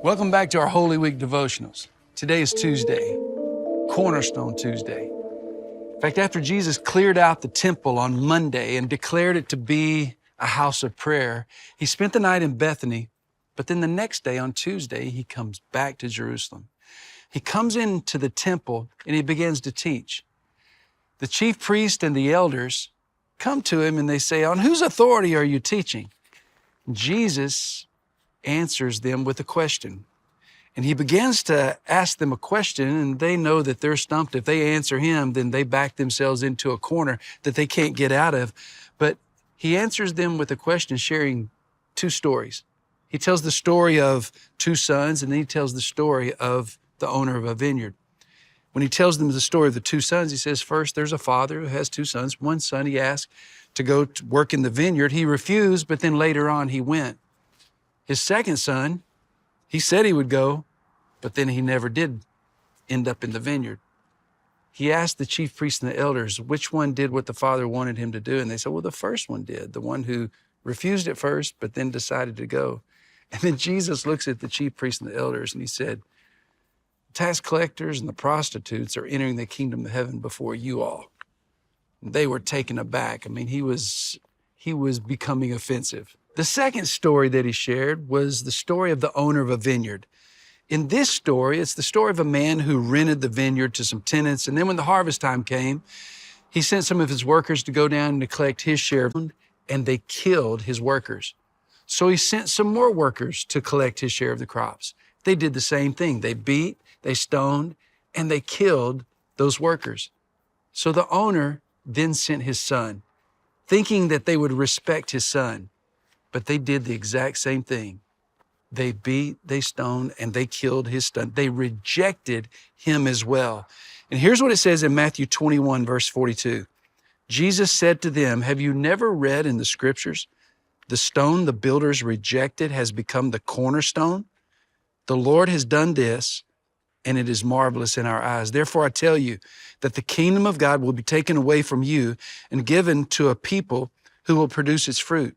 Welcome back to our Holy Week devotionals. Today is Tuesday, Cornerstone Tuesday. In fact, after Jesus cleared out the temple on Monday and declared it to be a house of prayer, he spent the night in Bethany, but then the next day on Tuesday, he comes back to Jerusalem. He comes into the temple and he begins to teach. The chief priest and the elders come to him and they say, "On whose authority are you teaching?" Jesus answers them with a question. And he begins to ask them a question, and they know that they're stumped. If they answer him, then they back themselves into a corner that they can't get out of. But he answers them with a question, sharing two stories. He tells the story of two sons, and then he tells the story of the owner of a vineyard. When he tells them the story of the two sons, he says, first, there's a father who has two sons. One son he asked to go to work in the vineyard. He refused, but then later on he went. His second son, he said he would go, but then he never did end up in the vineyard. He asked the chief priests and the elders which one did what the father wanted him to do. And they said, well, the first one did, the one who refused at first, but then decided to go. And then Jesus looks at the chief priests and the elders and he said, tax collectors and the prostitutes are entering the kingdom of heaven before you all. They were taken aback. I mean, he was becoming offensive. The second story that he shared was the story of the owner of a vineyard. In this story, it's the story of a man who rented the vineyard to some tenants. And then when the harvest time came, he sent some of his workers to go down and to collect his share, and they killed his workers. So he sent some more workers to collect his share of the crops. They did the same thing. They beat, they stoned, and they killed those workers. So the owner then sent his son, thinking that they would respect his son. But they did the exact same thing. They beat, they stoned, and they killed his son. They rejected him as well. And here's what it says in Matthew 21, verse 42. Jesus said to them, have you never read in the scriptures, the stone the builders rejected has become the cornerstone? The Lord has done this, and it is marvelous in our eyes. Therefore, I tell you that the kingdom of God will be taken away from you and given to a people who will produce its fruit.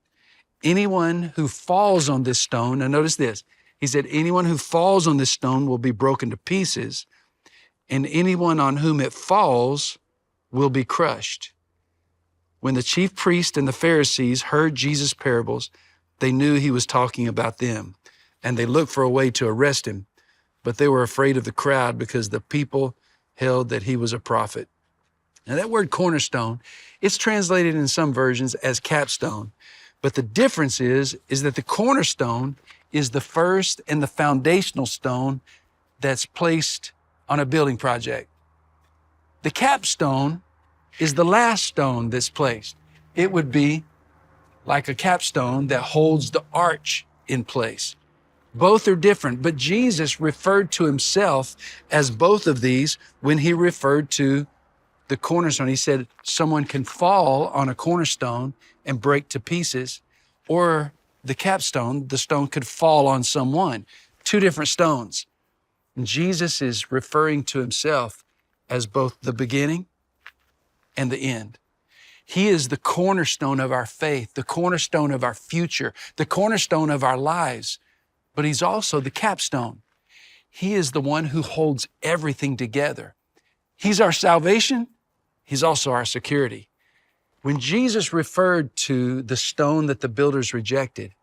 Anyone who falls on this stone, now notice this, he said, anyone who falls on this stone will be broken to pieces, and anyone on whom it falls will be crushed. When the chief priests and the Pharisees heard Jesus' parables, they knew he was talking about them, and they looked for a way to arrest him, but they were afraid of the crowd because the people held that he was a prophet. Now that word cornerstone, it's translated in some versions as capstone. But the difference is that the cornerstone is the first and the foundational stone that's placed on a building project. The capstone is the last stone that's placed. It would be like a capstone that holds the arch in place. Both are different, but Jesus referred to himself as both of these when he referred to the cornerstone. He said someone can fall on a cornerstone and break to pieces, or the capstone, the stone could fall on someone. Two different stones. And Jesus is referring to himself as both the beginning and the end. He is the cornerstone of our faith, the cornerstone of our future, the cornerstone of our lives, but he's also the capstone. He is the one who holds everything together. He's our salvation. He's also our security. When Jesus referred to the stone that the builders rejected,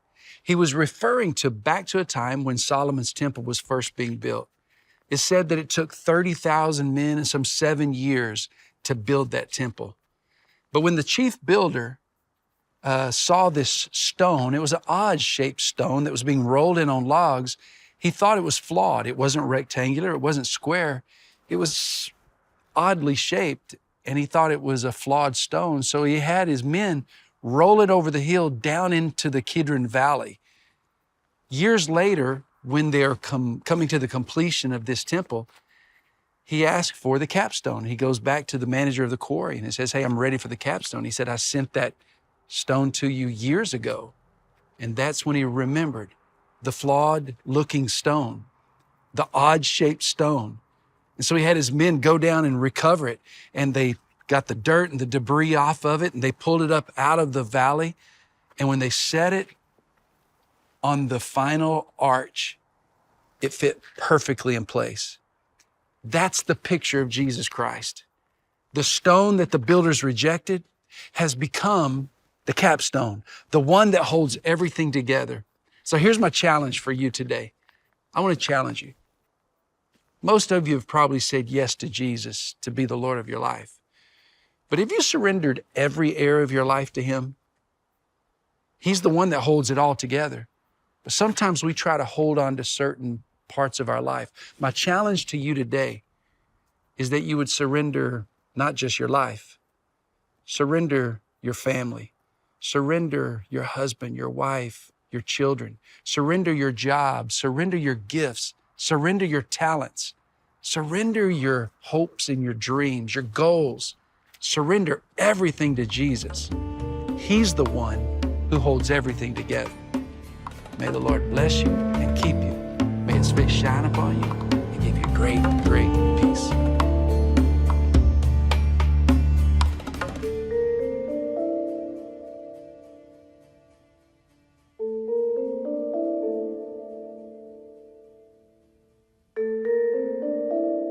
he was referring back to a time when Solomon's temple was first being built. It said that it took 30,000 men and some 7 years to build that temple. But when the chief builder saw this stone, it was an odd-shaped stone that was being rolled in on logs. He thought it was flawed. It wasn't rectangular. It wasn't square. It was oddly shaped. And he thought it was a flawed stone. So he had his men roll it over the hill down into the Kidron Valley. Years later, when they're coming to the completion of this temple, he asked for the capstone. He goes back to the manager of the quarry and he says, hey, I'm ready for the capstone. He said, I sent that stone to you years ago. And that's when he remembered the flawed looking stone, the odd shaped stone. And so he had his men go down and recover it, and they got the dirt and the debris off of it, and they pulled it up out of the valley. And when they set it on the final arch, it fit perfectly in place. That's the picture of Jesus Christ. The stone that the builders rejected has become the capstone, the one that holds everything together. So here's my challenge for you today. I want to challenge you. Most of you have probably said yes to Jesus to be the Lord of your life. But have you surrendered every area of your life to Him? He's the one that holds it all together. But sometimes we try to hold on to certain parts of our life. My challenge to you today is that you would surrender not just your life, surrender your family, surrender your husband, your wife, your children, surrender your job, surrender your gifts, surrender your talents, surrender your hopes and your dreams, your goals. Surrender everything to Jesus. He's the one who holds everything together. May the Lord bless you and keep you. May His face shine upon you and give you great, great